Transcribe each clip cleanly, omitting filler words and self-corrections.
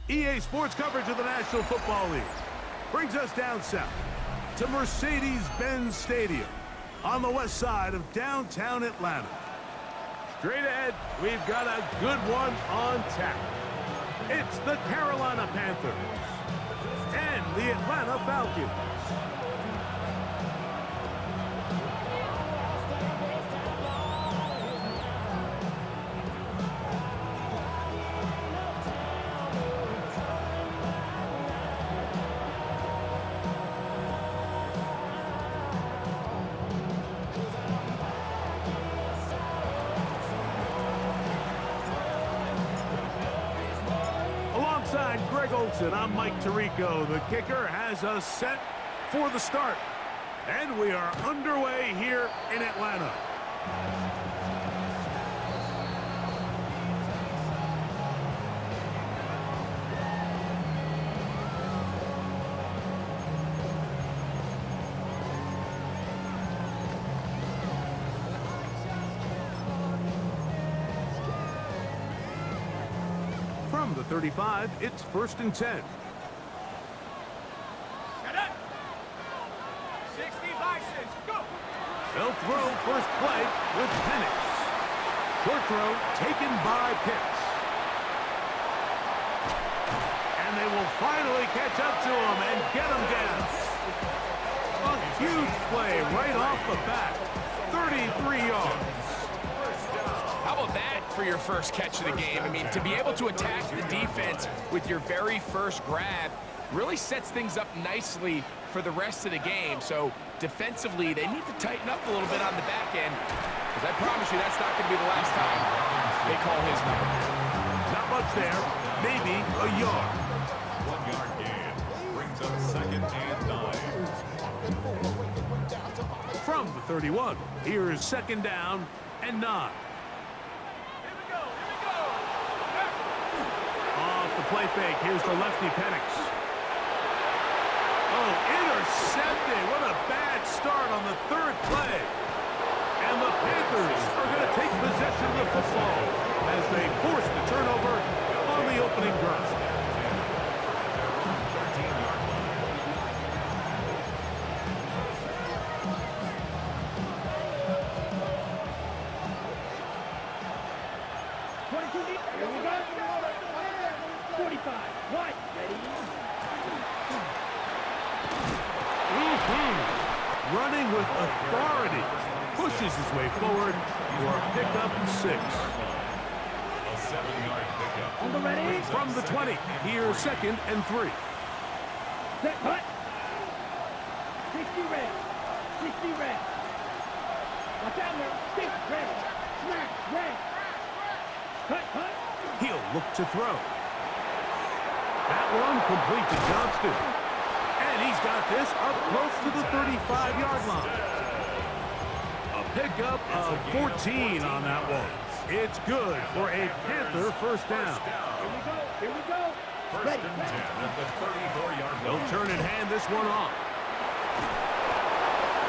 EA Sports coverage of the National Football League brings us down south to Mercedes-Benz Stadium on the west side of downtown Atlanta. Straight ahead, we've got a good one on tap. It's the Carolina Panthers and the Atlanta Falcons. Greg Olson, I'm Mike Tirico. The kicker has us set for the start. And we are underway here in Atlanta. From the 35, it's 1st and 10. 60 Bisons, go! They'll throw first play with Penix. Short throw taken by Pitts. And they will finally catch up to him and get him down. A huge play right off the bat. 33 yards. How about that for your first catch of the game? I mean, to be able to attack the defense with your very first grab really sets things up nicely for the rest of the game. So defensively, they need to tighten up a little bit on the back end, because I promise you that's not going to be the last time they call his number. Not much there, maybe a yard. 1 yard gain brings up 2nd and 9. From the 31, here is 2nd down and 9. Play fake. Here's the lefty Penix. Oh, intercepted. What a bad start on the 3rd play. And the Panthers are going to take possession of the football as they force the turnover on the opening drive. Running with authority, pushes his way forward for a pickup of 6. A 7-yard pickup. On the ready. From the 20, here's 2nd and 3. Set, cut. 60 red. 60 red. Watch out there. 6 red. Smack red. Cut. He'll look to throw. That one complete to Johnston. And he's got this up close to the 35-yard line. A pickup of 14 on that one. It's good for a Panther first down. Here we go. 1st and 10 at the 34-yard line. They'll turn and hand this one off.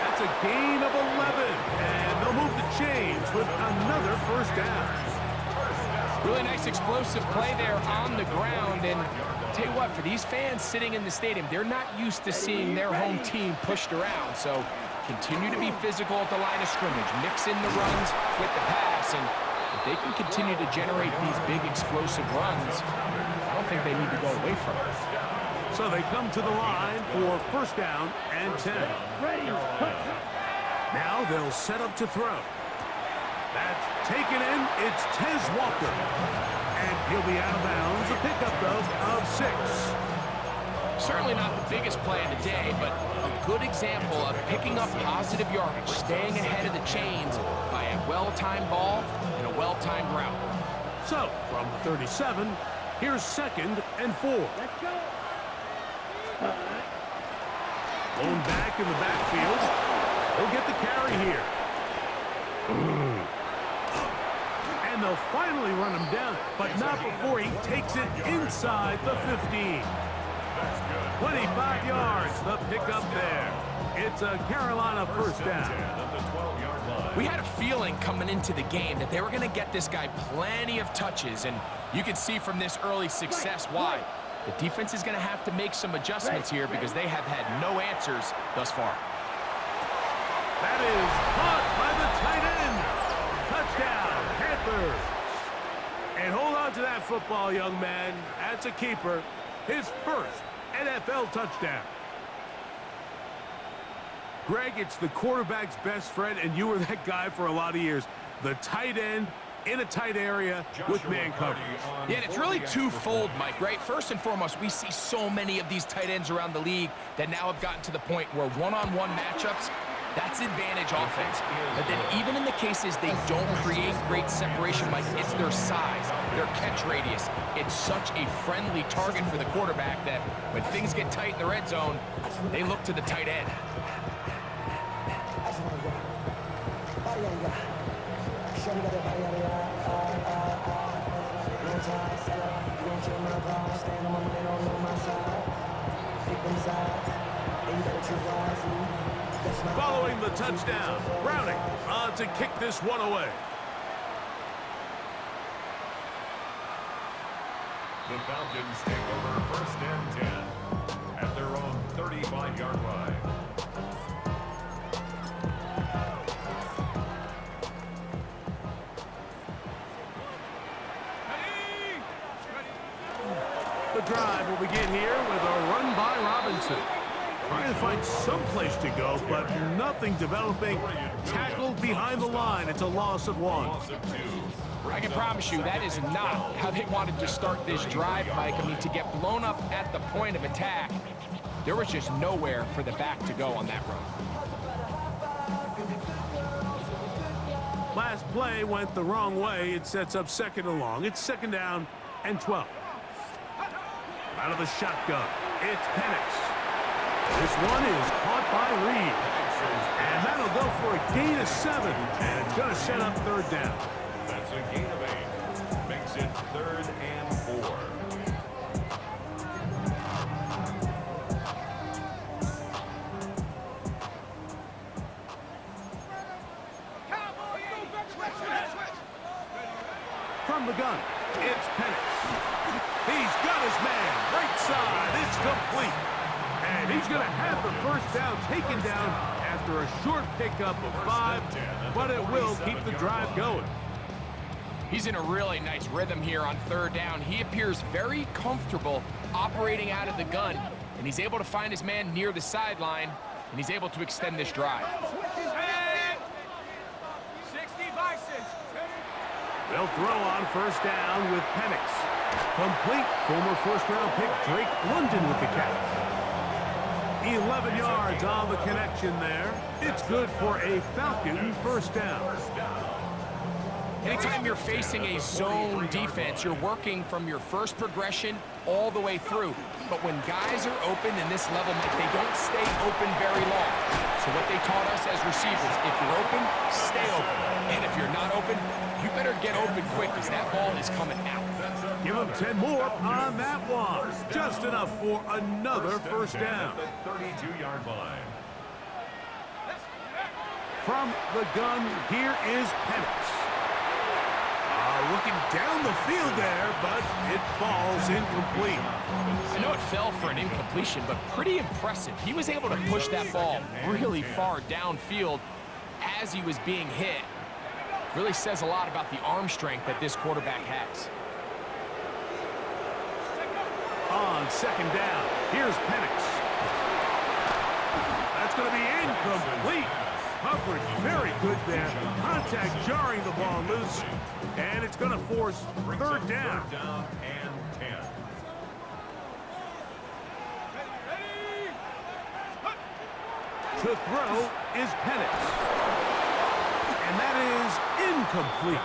That's a gain of 11. And they'll move the chains with another first down. Really nice explosive play there on the ground. And tell you what, for these fans sitting in the stadium, they're not used to seeing their home team pushed around. So continue to be physical at the line of scrimmage. Mix in the runs with the pass. And if they can continue to generate these big explosive runs, I don't think they need to go away from it. So they come to the line for 1st down and 10. Now they'll set up to throw. That's taken in. It's Tez Walker. And he'll be out of bounds. A pickup, though, of 6. Certainly not the biggest play of the day, but a good example of picking up positive yardage, staying ahead of the chains by a well-timed ball and a well-timed route. So, from the 37, here's 2nd and 4. Let's go. Blown back in the backfield. He'll get the carry here. And they'll finally run him down, but not before he takes it inside the 15. 25 yards, the pickup there. It's a Carolina first down. We had a feeling coming into the game that they were going to get this guy plenty of touches, and you can see from this early success why. The defense is going to have to make some adjustments here because they have had no answers thus far. That is caught by the tight end. Touchdown, Panthers. And hold on to that football, young man. That's a keeper. His first NFL touchdown. Greg, it's the quarterback's best friend, and you were that guy for a lot of years. The tight end in a tight area with man coverage. Yeah, and it's really twofold, Mike, right? First and foremost, we see so many of these tight ends around the league that now have gotten to the point where one-on-one matchups, that's advantage offense. But then even in the cases they don't create great separation, Mike, it's their size, their catch radius. It's such a friendly target for the quarterback that when things get tight in the red zone, they look to the tight end. Following the touchdown, Browning on to kick this one away. The Falcons take over 1st and 10 at their own 35-yard line. The drive will begin here with a run by Robinson. Trying to find some place to go, but nothing developing. Tackled behind the line. It's a loss of 1. I can promise you that is not how they wanted to start this drive, Mike. I mean, to get blown up at the point of attack, there was just nowhere for the back to go on that run. Last play went the wrong way. It sets up 2nd and long. It's 2nd down and 12. Out of the shotgun, it's Penix. This one is caught by Reed. And that'll go for a gain of 7. And it's going to set up 3rd down. That's a gain of 8. Makes it 3rd and 4. From the gun, it's Penix. He's got his man. Right side. It's complete. And he's going to have the 1st down taken down after a short pickup of 5, but it will keep the drive going. He's in a really nice rhythm here on 3rd down. He appears very comfortable operating out of the gun, and he's able to find his man near the sideline, and he's able to extend this drive. 60 Bisons. They'll throw on 1st down with Penix. Complete. Former 1st-round pick Drake London with the catch. 11 yards on the connection there. It's good for a Falcon 1st down. Anytime you're facing a zone defense, you're working from your first progression all the way through. But when guys are open in this level, Mike, they don't stay open very long. So what they taught us as receivers, if you're open, stay open. And if you're not open, you better get open quick because that ball is coming out. Give him 10 more on that one. Just enough for another 1st down. 32-yard line. From the gun, here is Penix. Looking down the field there, but it falls incomplete. I know it fell for an incompletion, but pretty impressive. He was able to push that ball really far downfield as he was being hit. Really says a lot about the arm strength that this quarterback has. On 2nd down, here's Penix. That's going to be incomplete. Coverage very good there. Contact jarring the ball loose. And it's going to force 3rd down. 3rd down and 10. To throw is Penix. And that is incomplete.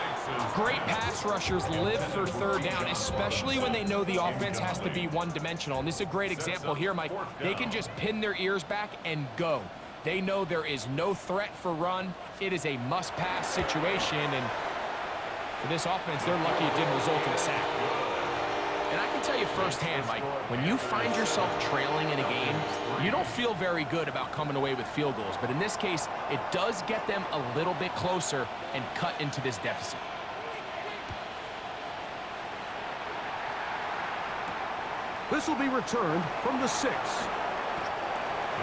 Great pass rushers live for 3rd down, especially when they know the offense has to be one-dimensional. And this is a great example here, Mike. They can just pin their ears back and go. They know there is no threat for run. It is a must-pass situation, and for this offense, they're lucky it didn't result in a sack. And I can tell you firsthand, Mike, when you find yourself trailing in a game, you don't feel very good about coming away with field goals. But in this case, it does get them a little bit closer and cut into this deficit. This will be returned from the 6. The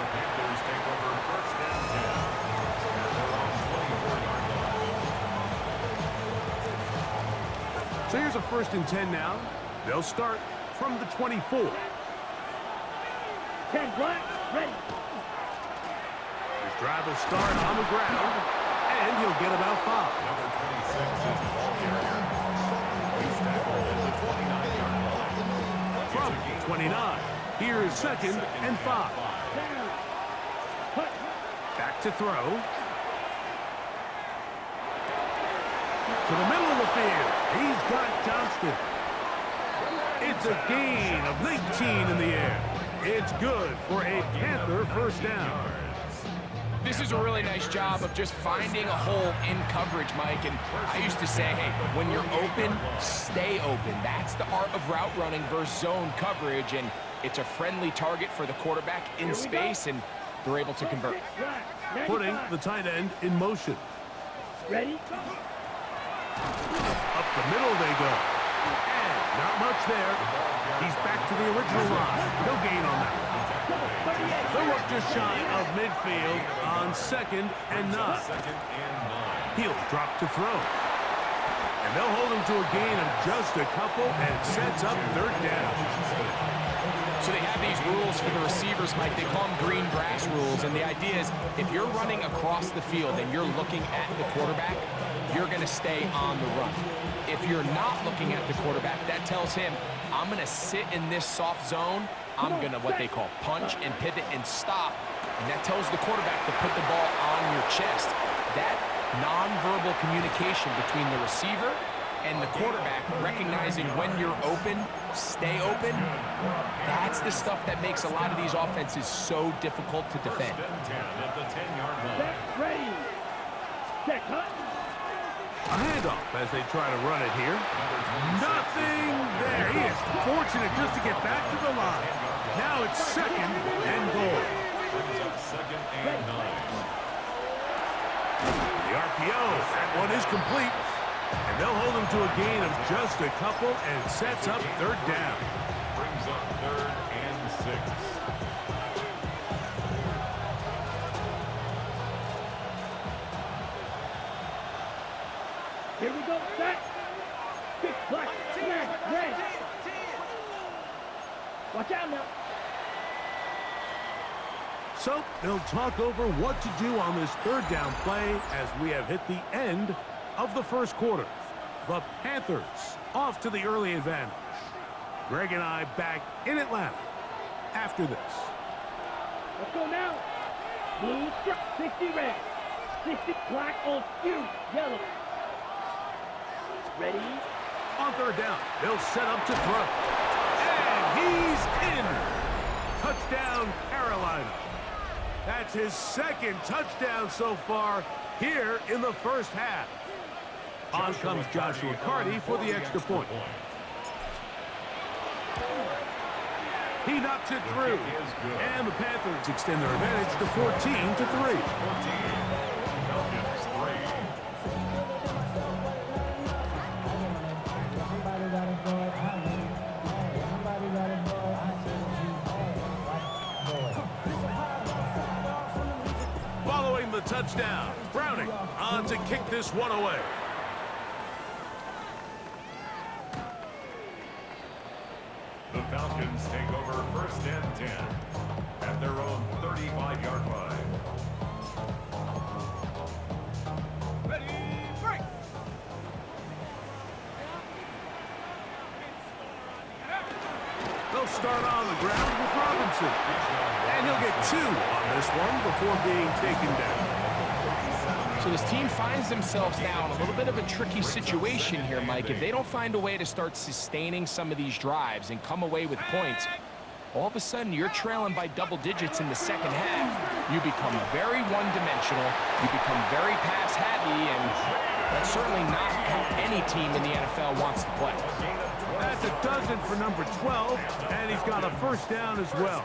Panthers take over first and 10 at their own 24-yard line. So here's a 1st and 10 now. They'll start from the 24. 10 black, ready. His drive will start on the ground, and he'll get about 5. Number 26 is the ball carrier. He's tackled at the 29-yard line. From 29, here is 2nd and 5. Back to throw. To the middle of the field. He's got Johnston. It's a gain of 19 in the air. It's good for a Panther 1st down. This is a really nice job of just finding a hole in coverage, Mike. And I used to say, hey, when you're open, stay open. That's the art of route running versus zone coverage. And it's a friendly target for the quarterback in space, and they're able to convert. Putting the tight end in motion. Ready? Up the middle they go. And not much there. He's back to the original line. No gain on that. They're up just shy of midfield on 2nd and 9. He'll drop to throw. And they'll hold him to a gain of just a couple and sets up 3rd down. So they have these rules for the receivers, Mike. They call them green grass rules. And the idea is if you're running across the field and you're looking at the quarterback, you're going to stay on the run. If you're not looking at the quarterback, that tells him, I'm going to sit in this soft zone. I'm going to what they call punch and pivot and stop. And that tells the quarterback to put the ball on your chest. That nonverbal communication between the receiver and the quarterback, recognizing when you're open, stay open, that's the stuff that makes a lot of these offenses so difficult to defend. Ready. Check, cut. A handoff as they try to run it here. Nothing there. He is fortunate just to get back to the line. Now it's 2nd and goal. Second and 9. The RPO, that one is complete. And they'll hold him to a gain of just a couple and sets up 3rd down. Brings up 3rd and 6. Here we go, set. 6 black, red. Watch out now. So they'll talk over what to do on this 3rd down play as we have hit the end of the 1st quarter. The Panthers off to the early advantage. Greg and I back in Atlanta after this. Let's go now. Blue strip, 60 red. 60 black on skew, yellow. Ready? On 3rd down, they'll set up to throw. And he's in. Touchdown, Carolina. That's his 2nd touchdown so far here in the 1st half. On comes Joshua Carty for the extra point. He knocks it through. And the Panthers extend their advantage to 14-3. Following the touchdown, Browning on to kick this one away. The Falcons take over 1st and 10 at their own 35-yard line. Ready, break. They'll start on the ground with Robinson. And he'll get 2 on this one before being taken down. So this team finds themselves now in a little bit of a tricky situation here, Mike. If they don't find a way to start sustaining some of these drives and come away with points, all of a sudden you're trailing by double digits in the 2nd half. You become very one-dimensional. You become very pass-heavy, and that's certainly not how any team in the NFL wants to play. That's a dozen for number 12, and he's got a 1st down as well.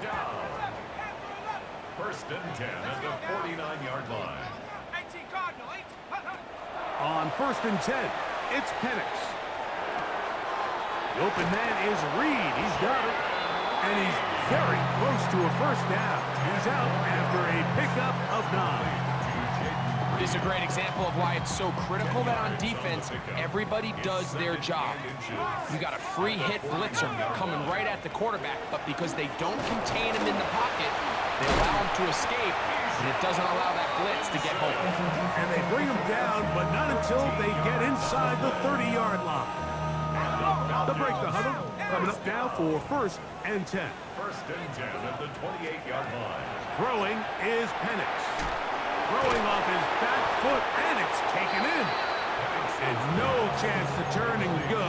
1st and 10 at the 49-yard line. 18 Cardinal, 18. On 1st and 10, it's Penix. The open man is Reed. He's got it. And he's very close to a first down. He's out after a pickup of 9. This is a great example of why it's so critical that on defense, everybody does their job. You got a free hit blitzer coming right at the quarterback, but because they don't contain him in the pocket, they allow him to escape, and it doesn't allow that blitz to get home. And they bring him down, but not until they get inside the 30-yard line. They'll break the huddle. Coming up now for 1st and 10. 1st and 10 at the 28-yard line. Throwing is Penix. Throwing off his back foot, and it's taken in. And no chance to turn and go.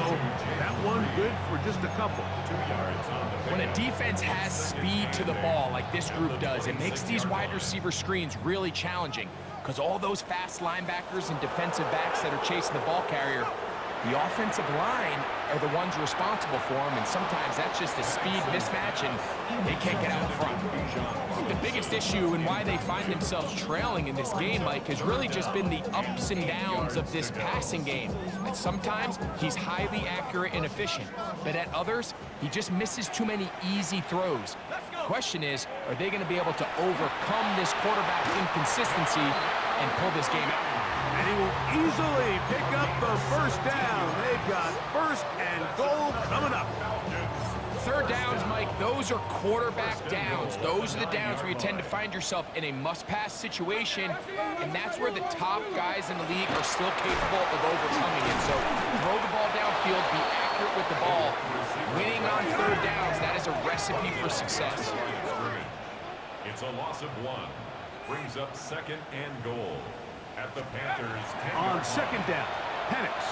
That one good for just a couple. 2 yards on the When a defense has speed to the ball like this group does, it makes these wide receiver screens really challenging because all those fast linebackers and defensive backs that are chasing the ball carrier, the offensive line are the ones responsible for them, and sometimes that's just a speed mismatch, and they can't get out in front. The biggest issue and why they find themselves trailing in this game, Mike, has really just been the ups and downs of this passing game. At sometimes, he's highly accurate and efficient, but at others, he just misses too many easy throws. The question is, are they going to be able to overcome this quarterback inconsistency and pull this game out? And he will easily pick up the first down. They've got 1st and goal coming up. 3rd downs, Mike, those are quarterback downs. Those are the downs where you tend to find yourself in a must-pass situation, and that's where the top guys in the league are still capable of overcoming it. So throw the ball downfield, be accurate with the ball. Winning on 3rd downs, that is a recipe for success. It's a loss of 1. Brings up 2nd and goal. At the Panthers' 10-yard On 2nd down, Penix.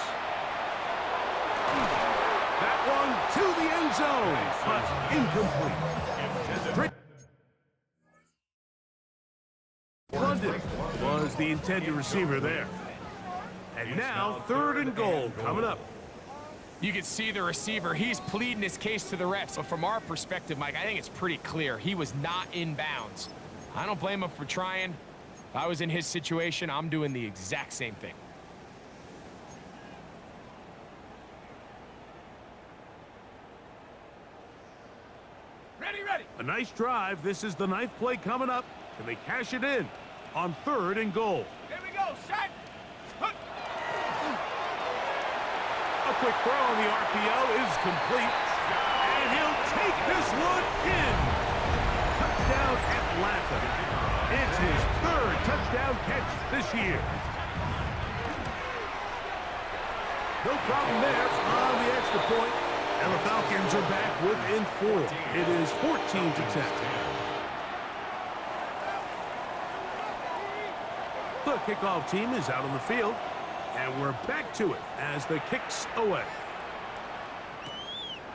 That one to the end zone, but incomplete. London was the intended receiver there. And now 3rd and goal coming up. You can see the receiver. He's pleading his case to the refs. But from our perspective, Mike, I think it's pretty clear. He was not in bounds. I don't blame him for trying. If I was in his situation, I'm doing the exact same thing. Ready. A nice drive. This is the 9th play coming up. Can they cash it in on 3rd and goal? Here we go, set. Hook. A quick throw on the RPO is complete. And he'll take this one in. Touchdown Atlanta. It's his 3rd touchdown catch this year. No problem there on the extra point. And the Falcons are back within 4. It is 14-10. The kickoff team is out on the field. And we're back to it as the kick's away.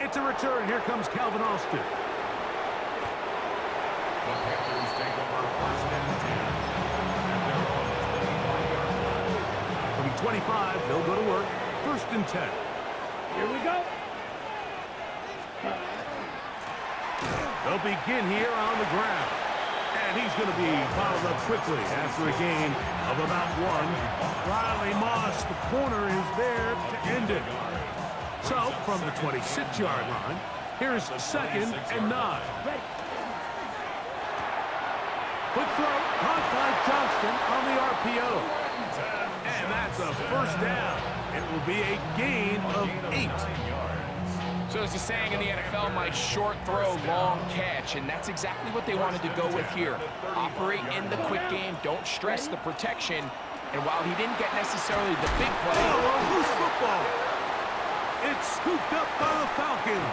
It's a return. Here comes Calvin Austin. The Panthers take over 1st and 10. At their own 25-yard line. From 25, they'll go to work. 1st and 10. Here we go. They'll begin here on the ground. And he's going to be followed up quickly after a gain of about 1. Riley Moss, the corner, is there to end it. So, from the 26-yard line, here's 2nd and 9. Ready. Quick throw, caught by Johnston on the RPO. And that's a 1st down. It will be a gain of 8. So there's a saying in the NFL, my short throw, long catch, and that's exactly what they wanted to go with here. Operate in the quick game, don't stress the protection, and while he didn't get necessarily the big play... Oh, a loose football. It's scooped up by the Falcons.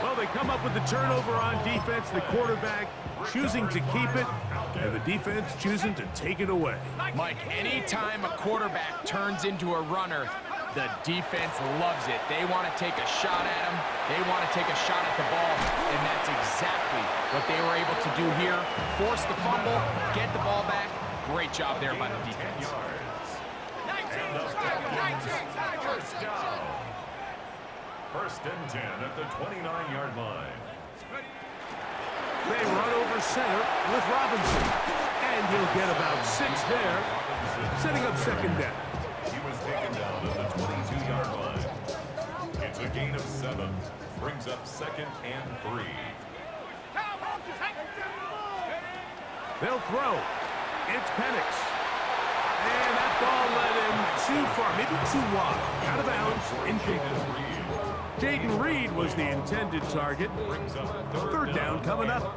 Well, they come up with the turnover on defense, the quarterback choosing to keep it, and the defense choosing to take it away. Mike, anytime a quarterback turns into a runner, the defense loves it. They want to take a shot at him. They want to take a shot at the ball, and that's exactly what they were able to do here. Force the fumble, get the ball back. Great job there by the defense. 19, Tigers. 1st down. 1st and 10 at the 29-yard line. They run over center with Robinson, and he'll get about 6 there, setting up 2nd down. He was taken down at the 22-yard line. It's a gain of 7. Brings up 2nd and 3. They'll throw. It's Penix. And that ball led him too far, maybe too wide. Out of bounds, incomplete. Jaden Reed was the intended target. Third down coming up.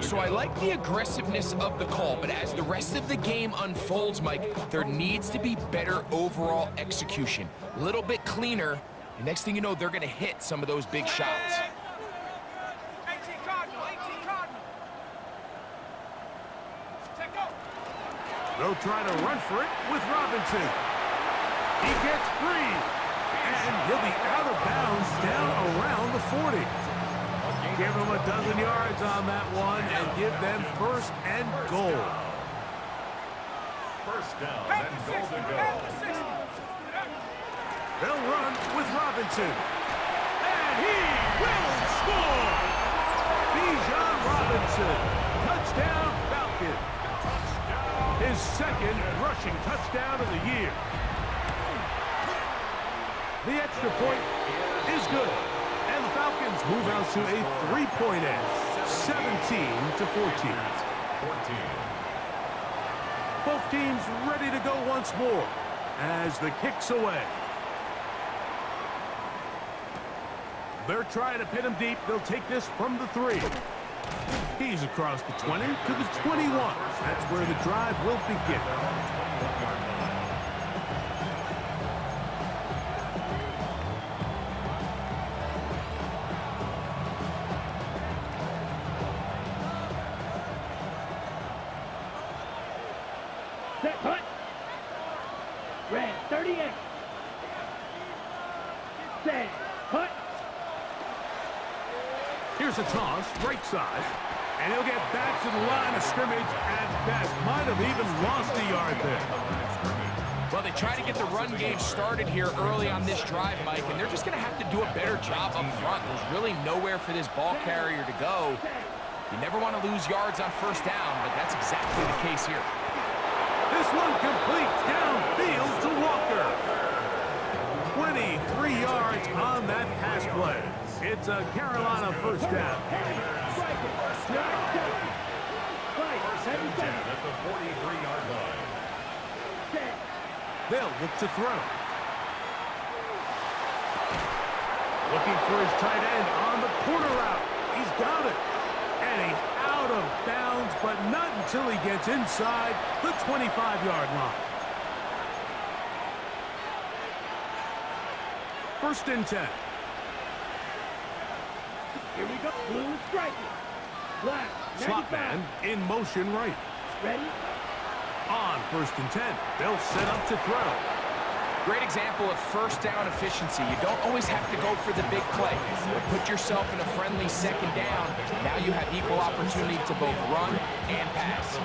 So I like the aggressiveness of the call, but as the rest of the game unfolds, Mike, there needs to be better overall execution. A little bit cleaner, and next thing you know, they're going to hit some of those big shots. 18 Cardinal, 18 Cardinal. Take go. They'll try to run for it with Robinson. He gets free. And he'll be out of bounds down around the 40. Give him a dozen yards on that one and give them first and goal. First down and goal to go. They'll run with Robinson. And he will score! Bijan Robinson. Touchdown Falcon. His second rushing touchdown of the year. The extra point is good. And the Falcons move out to a 3-point edge, 17-14. Both teams ready to go once more as the kick's away. They're trying to pin him deep. They'll take this from the 3. He's across the 20 to the 21. That's where the drive will begin. Set, hut. Red, 38. Set, hut. Here's a toss, right side. And he'll get back to the line of scrimmage at best. Might have even lost a yard there. Well, they try to get the run game started here early on this drive, Mike, and they're just going to have to do a better job up front. There's really nowhere for this ball carrier to go. You never want to lose yards on first down, but that's exactly the case here. This one complete downfield to Walker. 23 yards on that pass play. It's a Carolina first down. First and 10 at the 43-yard line. They'll look to throw. Looking for his tight end on the corner route. He's got it. And he's out of bounds, but not until he gets inside the 25-yard line. First and 10. Here we go. Blue striking. Black. Slot man in motion right. Ready? On first and 10. They'll set up to throw. Great example of first down efficiency. You don't always have to go for the big play, but put yourself in a friendly second down. Now you have equal opportunity to both run and pass.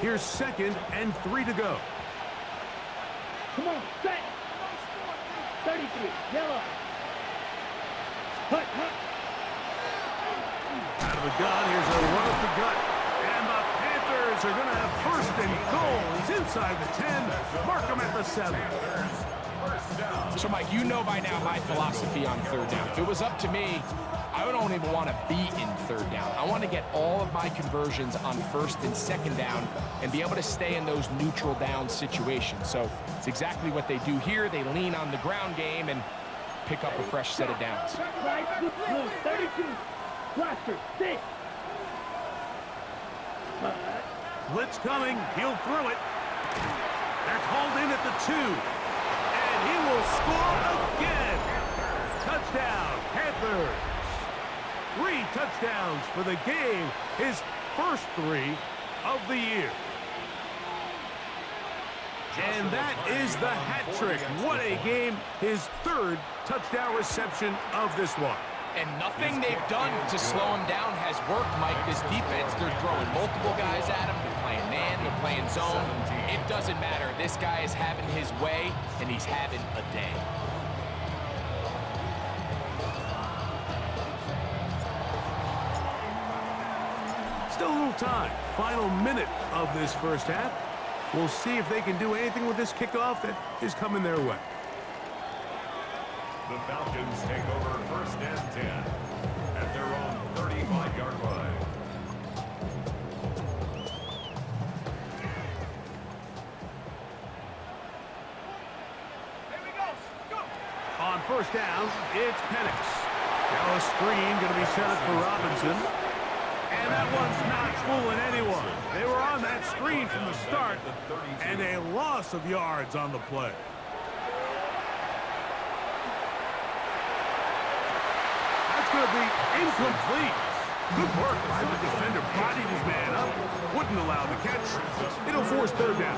Here's 2nd and 3 to go. Come on, set. 33, yellow. Hut, hut. Out of the gun, here's a run at the gut. And the Panthers are going to have first and goal. He's inside the 10. Mark him at the 7. So, Mike, you know by now my philosophy on third down. If it was up to me, I don't even want to be in third down. I want to get all of my conversions on first and second down and be able to stay in those neutral down situations. So it's exactly what they do here. They lean on the ground game and pick up a fresh set of downs. Right, blue, 32. Blaster, 6. Blitz coming. He'll throw it. That's hauled in at the 2. And he will score again. Touchdown, Panthers. 3 touchdowns for the game. His first 3 of the year. And that is the hat trick. What a game. His 3rd touchdown reception of this one. And nothing they've done to slow him down has worked, Mike. This defense, they're throwing multiple guys at him. They're playing man, they're playing zone. It doesn't matter. This guy is having his way, and he's having a day. Still a little time. Final minute of this first half. We'll see if they can do anything with this kickoff that is coming their way. The Falcons take over first and 10 at their own 35-yard line. Here we go. Go. On first down, it's Penix. Now a screen going to be set up for Robinson. And that one's not fooling anyone. They were on that screen from the start, and a loss of yards on the play. That's going to be incomplete. Good work by the defender. Bodied his man up. Wouldn't allow the catch. It'll force third down.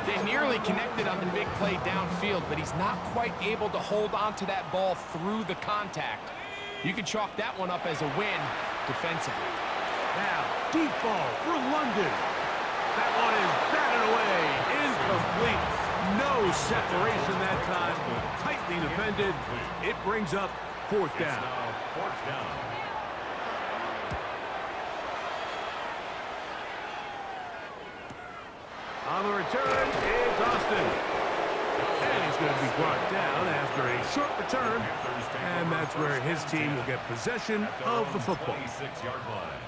They nearly connected on the big play downfield, but he's not quite able to hold on to that ball through the contact. You can chalk that one up as a win defensively. Now, deep ball for London. That one is batted away. Incomplete. No separation that time. Tightly defended. It brings up fourth down. Fourth down. On the return, it's Austin. And he's going to be brought down after a short return. And that's where his team will get possession of the football. 26-yard line.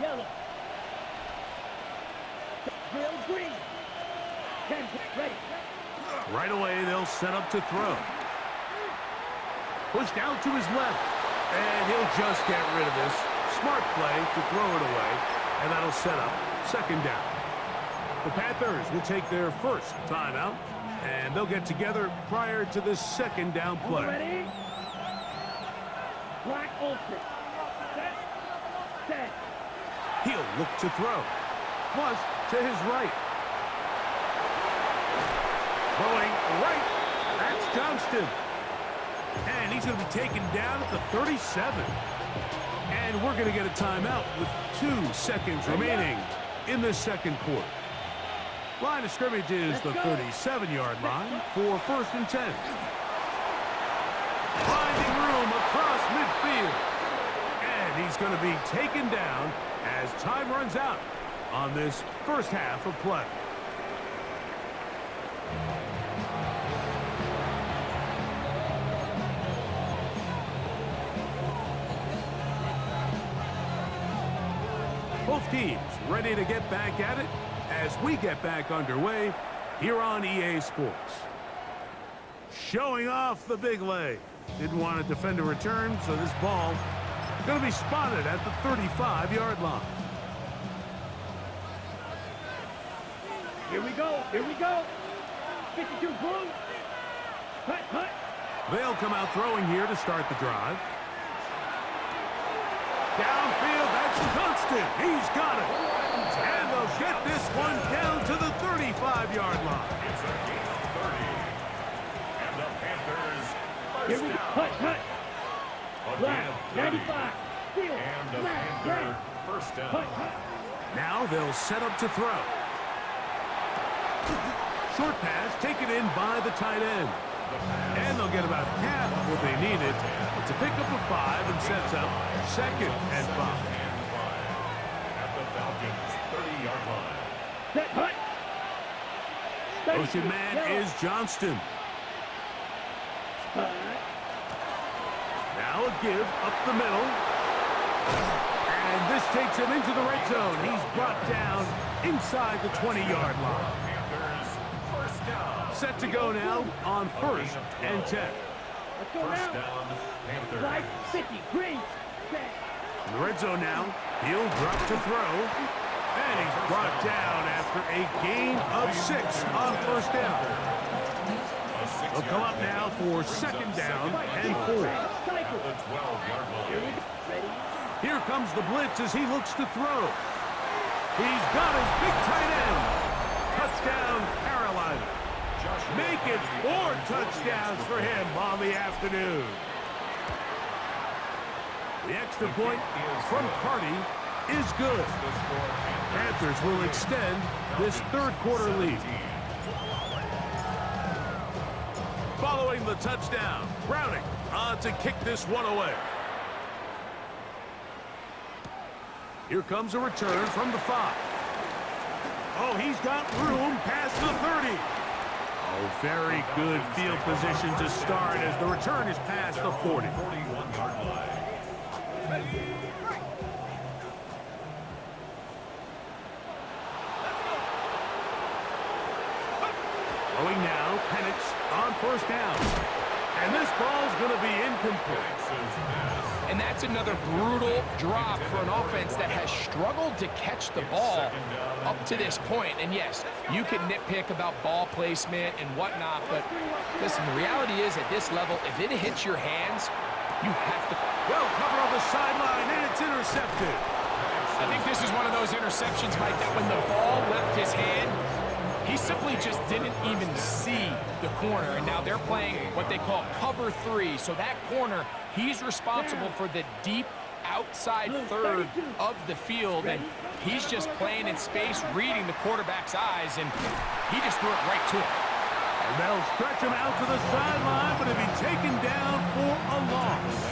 Yellow. Real green. 10 ready. Right away, they'll set up to throw. Pushed out to his left. And he'll just get rid of this. Smart play to throw it away. And that'll set up second down. The Panthers will take their first timeout. And they'll get together prior to this second down play. Ready? Black Olsen. Set. Set. He'll look to throw. Flush to his right. Throwing right. That's Johnston. And he's going to be taken down at the 37. And we're going to get a timeout with 2 seconds remaining in the second quarter. Line of scrimmage is the 37-yard line for first and 10. Finding room across midfield. And he's going to be taken down as time runs out on this first half of play. Both teams ready to get back at it as we get back underway here on EA Sports. Showing off the big leg. Didn't want to defend a return, so this ball going to be spotted at the 35-yard line. Here we go. Here we go. 52 blue. Hut, hut. They'll come out throwing here to start the drive. Downfield, that's Johnston. He's got it. And they'll get this one down to the 35-yard line. It's a gain of 30. And the Panthers Here first we go. down. Hut, hut. A gain Black. of 30. 95. Field. And the Black. Panther Red. first down. Hut, hut. Now they'll set up to throw. Short pass taken in by the tight end. And they'll get about half of what they needed. It's a pickup of 5 and sets up second and 5. At the Falcons 30-yard line. Set, hut. Motion man is Johnston. Hut. Now a give up the middle. And this takes him into the red zone. He's brought down inside the 20-yard line. Panthers first down. Set to go now on first and 10. Let's go First now. down, Panthers. Black. 50. Green. Set. In the red zone now, he'll drop to throw. And he's brought down after a gain of 6 on first down. They'll come up now for second down and 4. Cycle. The 12-yard Here we line. go. Ready. Here comes the blitz as he looks to throw. He's got his big tight end. Touchdown, Carolina. Make it 4 touchdowns for him on the afternoon. The extra point from Carty is good. Panthers will extend this third quarter lead. Following the touchdown, Browning on to kick this one away. Here comes a return from the 5. Oh, he's got room past the 30. Oh, very good field position to start as the return is past the 40. 41-yard line. Throwing now, Penix on first down. And this ball's going to be incomplete. And that's another brutal drop for an offense that has struggled to catch the ball up to this point. And yes, you can nitpick about ball placement and whatnot, but listen, the reality is at this level, if it hits your hands, you have to. Well, cover on the sideline, and it's intercepted. I think this is one of those interceptions, Mike, that when the ball left his hand, he simply just didn't even see the corner, and now they're playing what they call cover 3. So that corner, he's responsible for the deep outside third of the field, and he's just playing in space, reading the quarterback's eyes, and he just threw it right to him. And they'll stretch him out to the sideline, but he'll be taken down for a loss.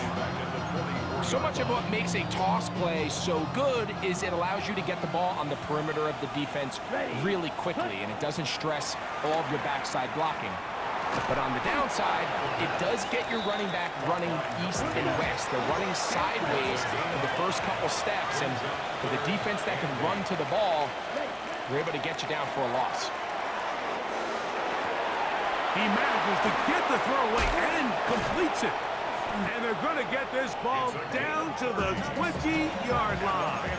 So much of what makes a toss play so good is it allows you to get the ball on the perimeter of the defense really quickly, and it doesn't stress all of your backside blocking. But on the downside, it does get your running back running east and west. They're running sideways for the first couple steps, and with a defense that can run to the ball, they're able to get you down for a loss. He manages to get the throw away and completes it. And they're going to get this ball down to the 20-yard line.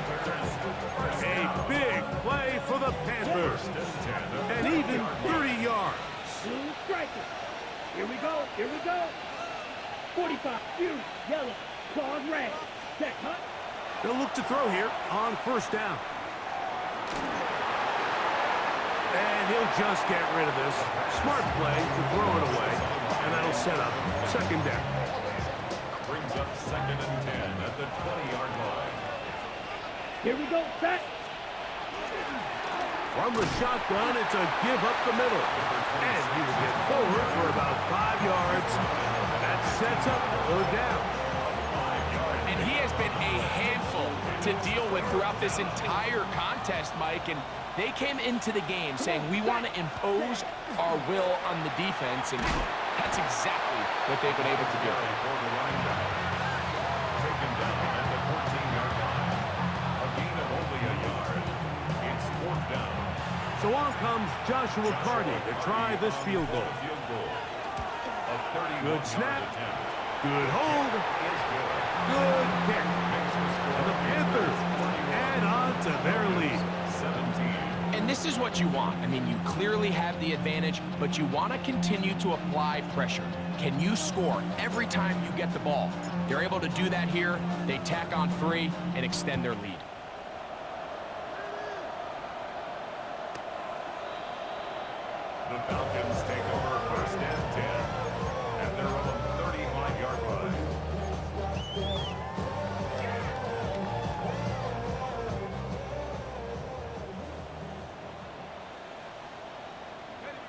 A big play for the Panthers. And even 30 yards. Blue striker. Here we go. Here we go. 45. Blue. Yellow. Claws red. Check, huh? They'll look to throw here on first down. And he'll just get rid of this. Smart play to throw it away. And that'll set up second down. Brings up 2nd and 10 at the 20-yard line. Here we go. Set. From the shotgun, it's a give up the middle. And he will get forward for about 5 yards. That sets up third down. And he has been a handful to deal with throughout this entire contest, Mike. And they came into the game saying, we want to impose our will on the defense. And that's exactly what they've been able to do. Taken down at the 14-yard line. A gain of only a yard. It's 4th down. So on comes Joshua Carty to try this field goal. Good snap. Good hold. Good kick. And the Panthers add on to their lead. 17. And this is what you want. I mean, you clearly have the advantage, but you want to continue to apply pressure. Can you score every time you get the ball? They're able to do that here. They tack on 3 and extend their lead. The Falcons take over 1st and 10 at their own 35-yard line.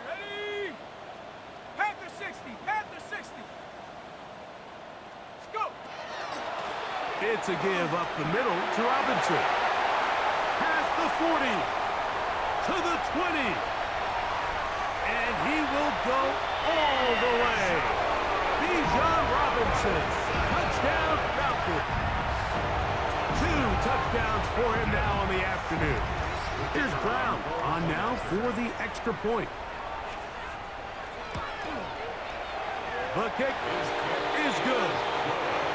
Ready? Panther 60. Panther 60. Let's go. It's a give up the middle to Robinson. Past the 40. To the 20. And he will go all the way. Bijan Robinson. Touchdown Falcons. 2 touchdowns for him now on the afternoon. Here's Brown on now for the extra point. The kick is good.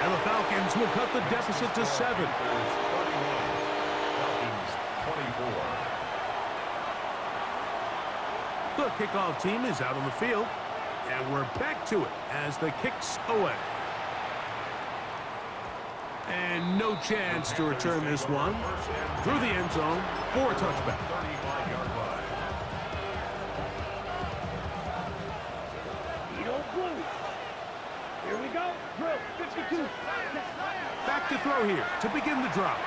And the Falcons will cut the deficit to 7. Falcons 24. The kickoff team is out on the field, and we're back to it as the kick's away. And no chance to return this one through the end zone for a touchback. 35-yard line. Edo Blue. Here we go. Drill. 52. Back to throw here to begin the drop.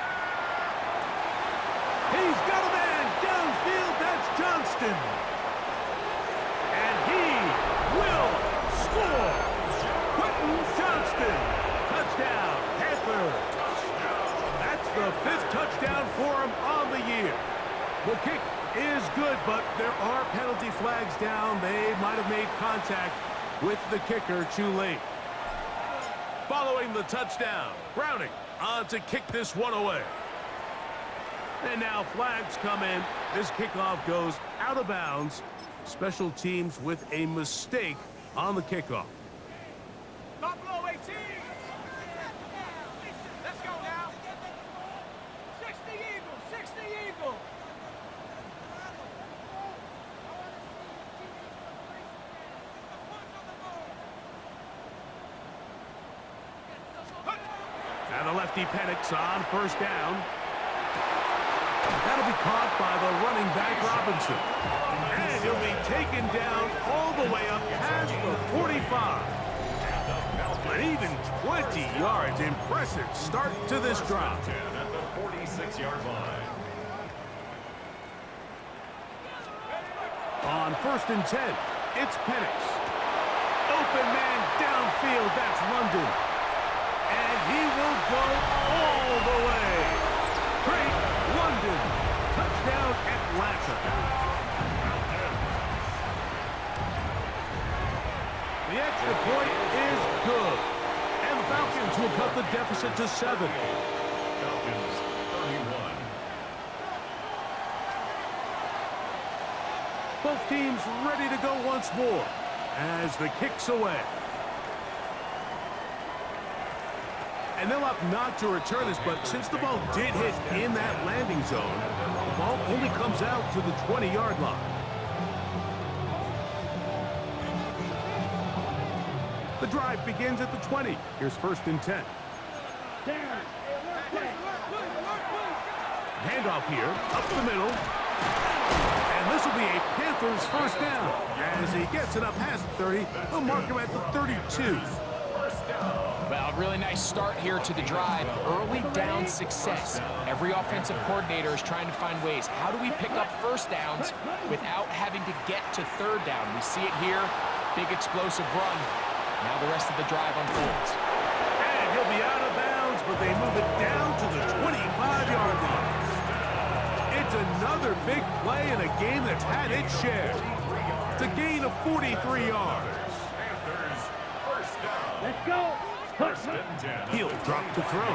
He's got a man downfield. That's Johnston. And he will score. Quentin Johnston. Touchdown, Panthers. That's the 5th touchdown The kick is good, but there are penalty flags down. They might have made contact with the kicker too late. Following the touchdown, Browning on to kick this one away. And now flags come in. This kickoff goes out of bounds. Special teams with a mistake on the kickoff. Buffalo 18. Let's go now. 60 Eagles, 60 Eagles. And the lefty Penix on first down. That'll be caught by the running back Robinson. And he'll be taken down all the way up past the 45. But even 20 yards. Impressive start to this drive. At the 46-yard line. On 1st and 10, it's Penix. Open man downfield, that's London. And he will go all the way. Great London. Touchdown Atlanta. The extra point is good. And the Falcons will cut the deficit to 7. Falcons 31. Both teams ready to go once more as the kick's away. And they'll opt not to return this, but since the ball did hit in that landing zone, the ball only comes out to the 20-yard line. The drive begins at the 20. Here's 1st and 10. Handoff here, up the middle. And this will be a Panthers first down. As he gets it up past the 30, they'll mark him at the 32. Well, really nice start here to the drive. Early down success. Every offensive coordinator is trying to find ways. How do we pick up first downs without having to get to third down? We see it here. Big explosive run. Now the rest of the drive unfolds. And he'll be out of bounds, but they move it down to the 25-yard line. It's another big play in a game that's had its share. It's a gain of 43 yards. Panthers first down. Let's go. First and 10. He'll drop to throw.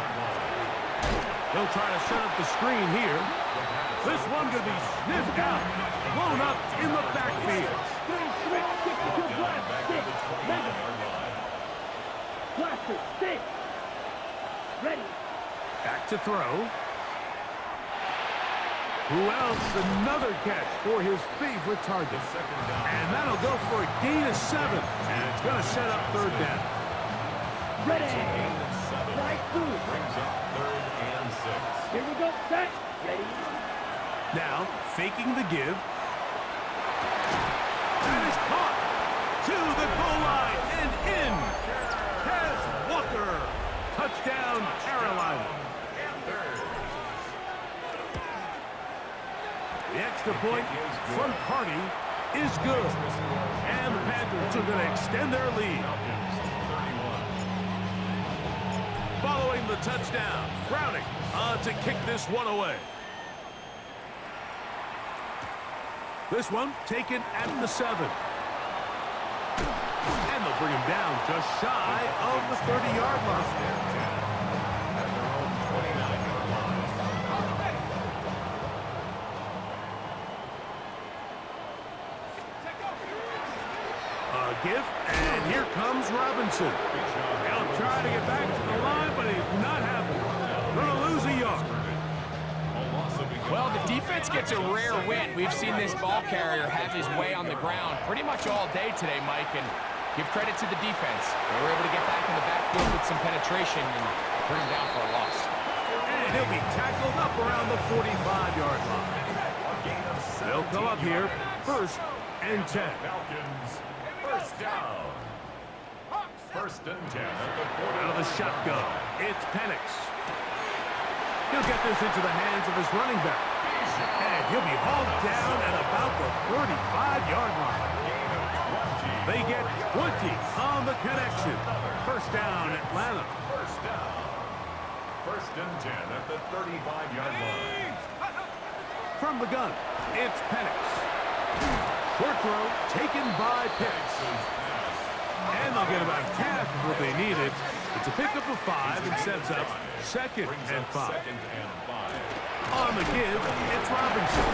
He'll try to set up the screen here. This one going to be sniffed out. Blown up in the backfield. Blaster, 6. Ready. Back to throw. Who else? Another catch for his favorite target. And that'll go for a gain of 7. And it's going to set up third down. Ready. Right through. Brings up 3rd and 6. Here we go. Set. Ready. Now, faking the give. That is caught to the goal line and in. Kez Walker. Touchdown, Carolina. The extra point from Carney is good. And the Panthers are going to extend their lead. Following the touchdown, Browning on to kick this one away. This one taken at the 7. And they'll bring him down just shy of the 30-yard line. Give, and here comes Robinson. He'll try to get back to the line, but he's not happening. Going to lose a yard. Well, the defense gets a rare win. We've seen this ball carrier have his way on the ground pretty much all day today, Mike, and give credit to the defense. They were able to get back in the backfield with some penetration and bring him down for a loss. And he'll be tackled up around the 45-yard line. They'll come up here, 1st and 10. Falcons first down. 1st and 10 at the 40. Out of the shotgun, it's Penix. He'll get this into the hands of his running back. And he'll be hauled down at about the 35-yard line. They get 20 on the connection. First down, Atlanta. First down. 1st and 10 at the 35-yard line. from the gun, it's Penix. Short throw taken by Pitts. And they'll get about half of what they needed. It's a pickup of 5 and sets up 2nd and 5. On the give, it's Robinson.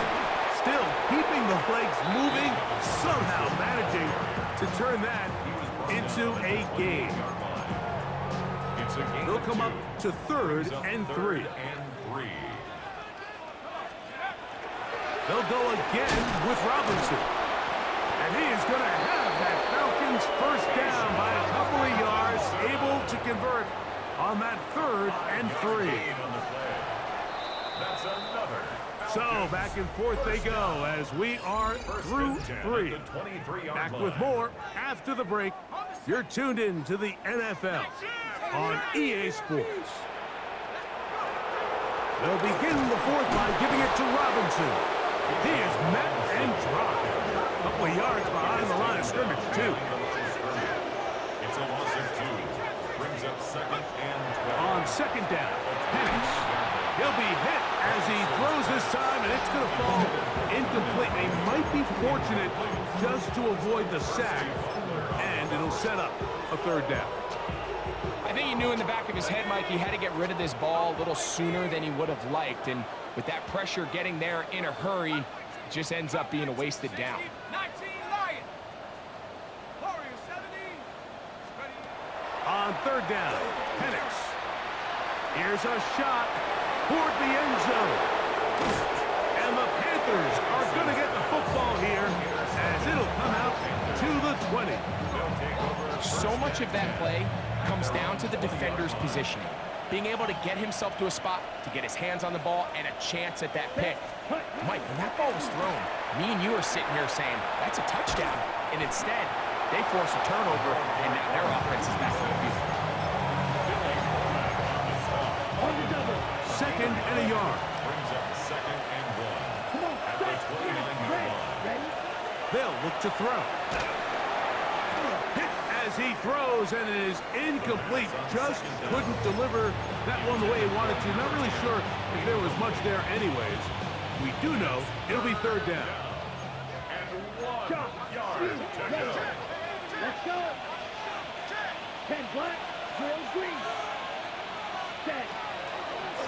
Still keeping the legs moving, somehow managing to turn that into a gain. They'll come up to 3rd and 3. They'll go again with Robinson. And he is going to have that Falcons first down by a couple of yards, able to convert on that 3rd and 3. So back and forth they go as we are through 3. Back with more after the break. You're tuned in to the NFL on EA Sports. They'll begin the 4th by giving it to Robinson. He is met and dropped. A couple of yards behind the line of scrimmage, too. It's a loss of 2. Brings up 2nd and 12. On 2nd down, Penix. He'll be hit as he throws this time, and it's going to fall incomplete. They might be fortunate just to avoid the sack, and it'll set up a 3rd down. I think he knew in the back of his head, Mike, he had to get rid of this ball a little sooner than he would have liked. And with that pressure getting there in a hurry, it just ends up being a wasted down. 19 Lions. Warriors 17. Ready. On 3rd down, Penix. Here's a shot toward the end zone. And the Panthers are going to get the football here as it'll come out to the 20. So much of that play comes down to the defender's positioning. Being able to get himself to a spot, to get his hands on the ball, and a chance at that pick. Mike, when that ball was thrown, me and you are sitting here saying, that's a touchdown. And instead, they force a turnover, and now their offense is back on the field. 2nd and a yard. Brings up 2nd and 1. At the 29-yard line. They'll look to throw. Hit as he throws, and it is incomplete. Just couldn't deliver that one the way he wanted to. Not really sure if there was much there anyways. We do know it'll be 3rd down. And 1 yard to go. Let's go. 10 black, 0 green. Set.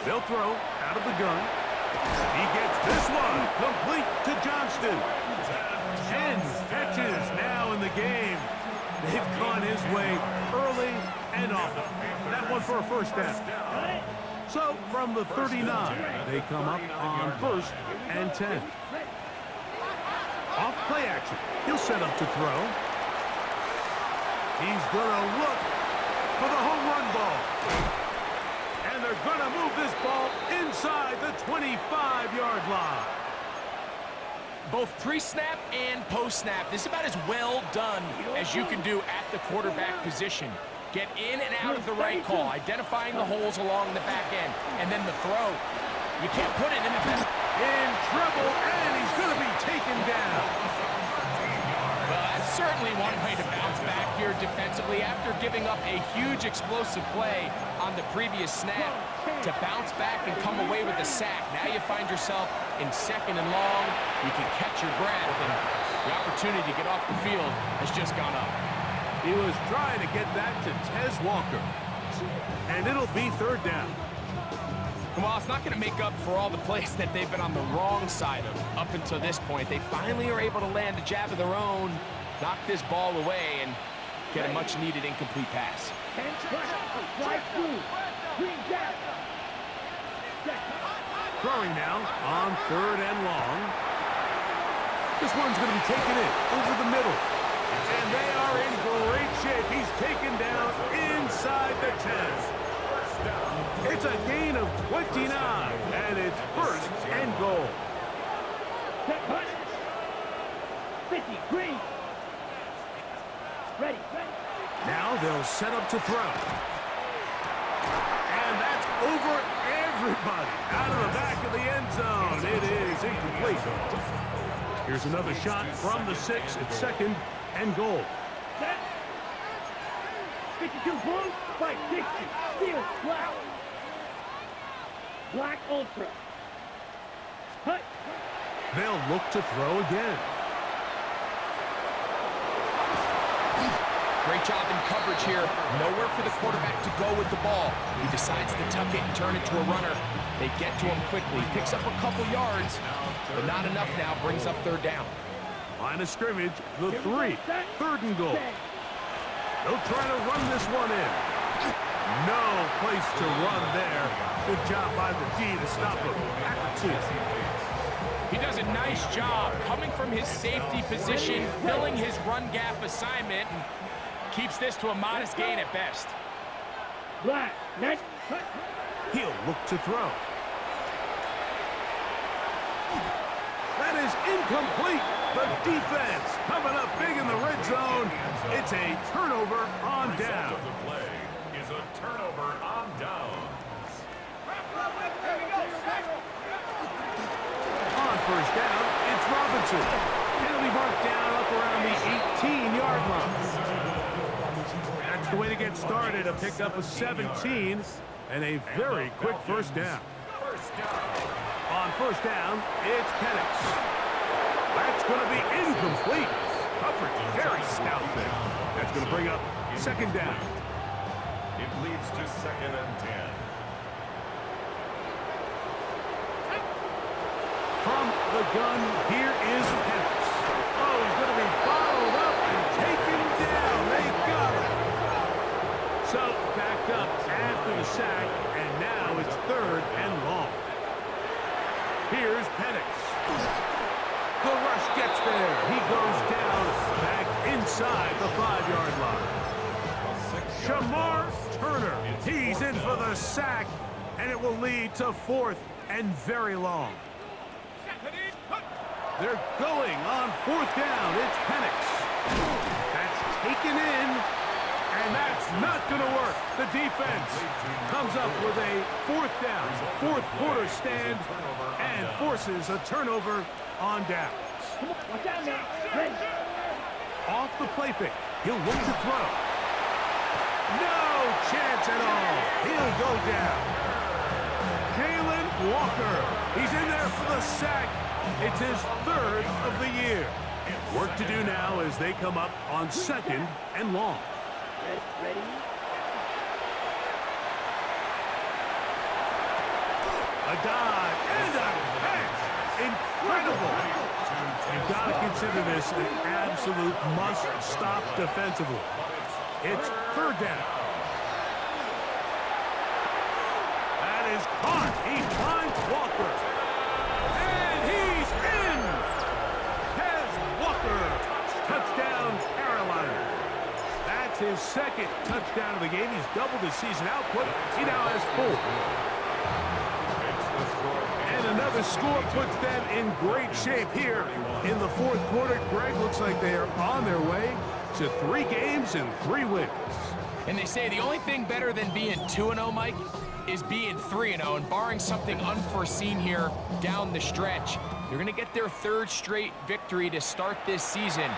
They'll throw out of the gun. He gets this one complete to Johnston. 10 catches now in the game. They've gone his way early and often. That one for a 1st down. So from the 39, they come up on 1st and 10. Off play action. He'll set up to throw. He's going to look for the home run ball. And they're going to move this ball inside the 25-yard line. Both pre-snap and post-snap, this is about as well done as you can do at the quarterback position. Get in and out of the right call, identifying the holes along the back end, and then the throw. You can't put it in the back. In trouble, and he's going to be taken down. Well, that's certainly one way to bounce back here defensively after giving up a huge explosive play on the previous snap. To bounce back and come away with a sack. Now you find yourself in 2nd and long. You can catch your breath, and the opportunity to get off the field has just gone up. He was trying to get that to Tez Walker. And it'll be 3rd down. Well, it's not going to make up for all the plays that they've been on the wrong side of up until this point. They finally are able to land a jab of their own, knock this ball away, and get a much-needed incomplete pass. 10 black, fly through. Green down. Throwing now on 3rd and long. This one's going to be taken in over the middle. And they are in great shape. He's taken down inside the 10. It's a gain of 29, and it's 1st and goal. Set punt. 50, green. Ready. Now they'll set up to throw. And that's over everybody. Out of the back of the end zone. It is incomplete. Here's another shot from the 6 at 2nd and goal. Set. 52 blue, by 60. Steel, black. Black Ultra. Hut. They'll look to throw again. Great job in coverage here. Nowhere for the quarterback to go with the ball. He decides to tuck it and turn it to a runner. They get to him quickly. Picks up a couple yards, but not enough now. Brings up third down. Line of scrimmage, the 3. 3rd and goal. They'll try to run this one in. No place to run there. Good job by the D to stop him at the 2. He does a nice job coming from his safety position, filling his run gap assignment, and keeps this to a modest gain at best. Black, next. He'll look to throw. That is incomplete. The defense coming up big in the red zone. It's a turnover on down. The play is a turnover on downs. On first down, it's Robinson. Penalty mark down up around the 18-yard line. That's the way to get started. A pick up of 17 and a very quick first down. On first down, it's Penix. That's going to be incomplete. Coverage very stout there. That's going to bring up 2nd down. It leads to 2nd and 10. From the gun, here is Penix. Oh, he's going to be bottled up and taken down. They got him. So, backed up after the sack, and now it's 3rd and long. Here's Penix. The rush gets there. He goes down back inside the 5-yard line. Shamar Turner. He's in for the sack, and it will lead to 4th and very long. They're going on 4th down. It's Penix. That's taken in, and that's not going to work. The defense comes up with a 4th down, 4th quarter stand, and forces a turnover on downs. Watch out now. Ready. Off the play fake. He'll look to throw. No chance at all. He'll go down. Jalen Walker. He's in there for the sack. It's his 3rd of the year. Work to do now as they come up on 2nd and long. Ready. A dive and a catch. Incredible. You've got to consider this an absolute must-stop defensively. It's 3rd down. That is caught. He finds Walker. And he's in. Has Walker. Touchdown, Carolina. That's his 2nd touchdown of the game. He's doubled his season output. He now has 4. And another score puts them in great shape here in the 4th quarter. Greg, looks like they are on their way to 3 games and 3 wins. And they say the only thing better than being 2-0, Mike, is being 3-0. And barring something unforeseen here down the stretch, they're going to get their 3rd straight victory to start this season.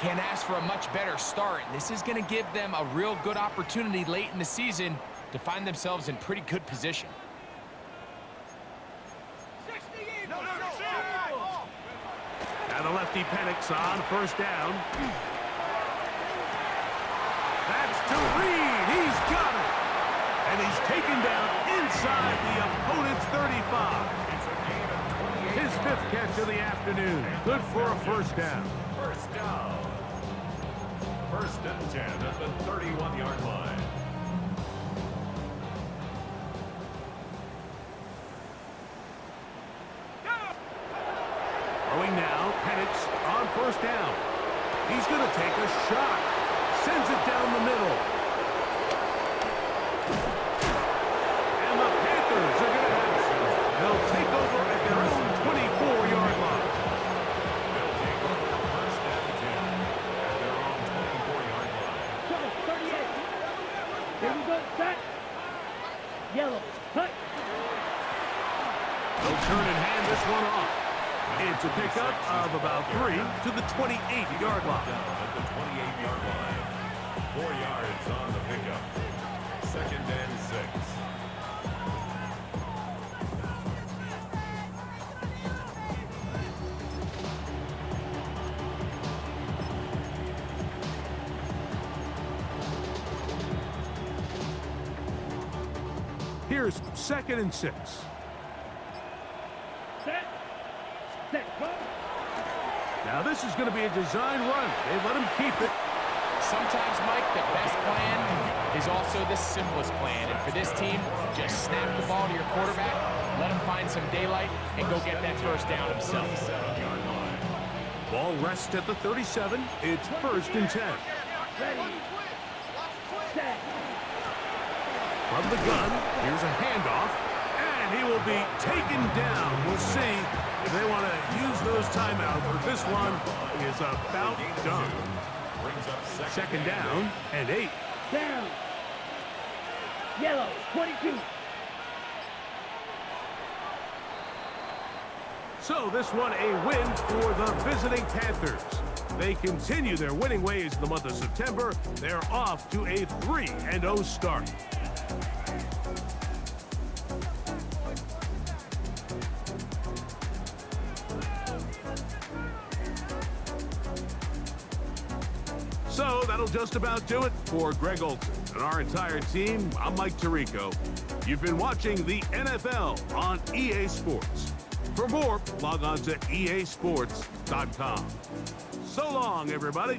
Can't ask for a much better start. This is going to give them a real good opportunity late in the season to find themselves in pretty good position. Now the lefty Penix on first down. That's to Reed. He's got it. And he's taken down inside the opponent's 35. His 5th catch of the afternoon. Good for a first down. First down. 1st and 10 at the 31-yard line. Throwing now, Penix on first down. He's going to take a shot. Sends it down the middle. And the Panthers are going to have it. They'll take over at their own 24-yard line. They'll take over 1st and 10 at their own 24-yard line. Go, 38. Here we go. Set. Yellow. Cut. They'll turn and hand this one off. It's a pickup of about 3 to the 28-yard line. At the 28-yard line. 4 yards on the pickup. 2nd and 6. Here's 2nd and 6. Set. Set. Go. Now this is going to be a design run. They let him keep it. Sometimes, Mike, the best plan is also the simplest plan. And for this team, just snap the ball to your quarterback, let him find some daylight, and go get that first down himself. Ball rests at the 37. It's 1st and 10. Ready. Set. From the gun, here's a handoff, and he will be taken down. We'll see if they want to use those timeouts, but this one is about done. 2nd down and 8. Down. Yellow. 22. So this one a win for the visiting Panthers. They continue their winning ways in the month of September. They're off to a 3-0 start. So that'll just about do it for Greg Olson and our entire team. I'm Mike Tirico. You've been watching the NFL on EA Sports. For more, log on to easports.com. So long, everybody.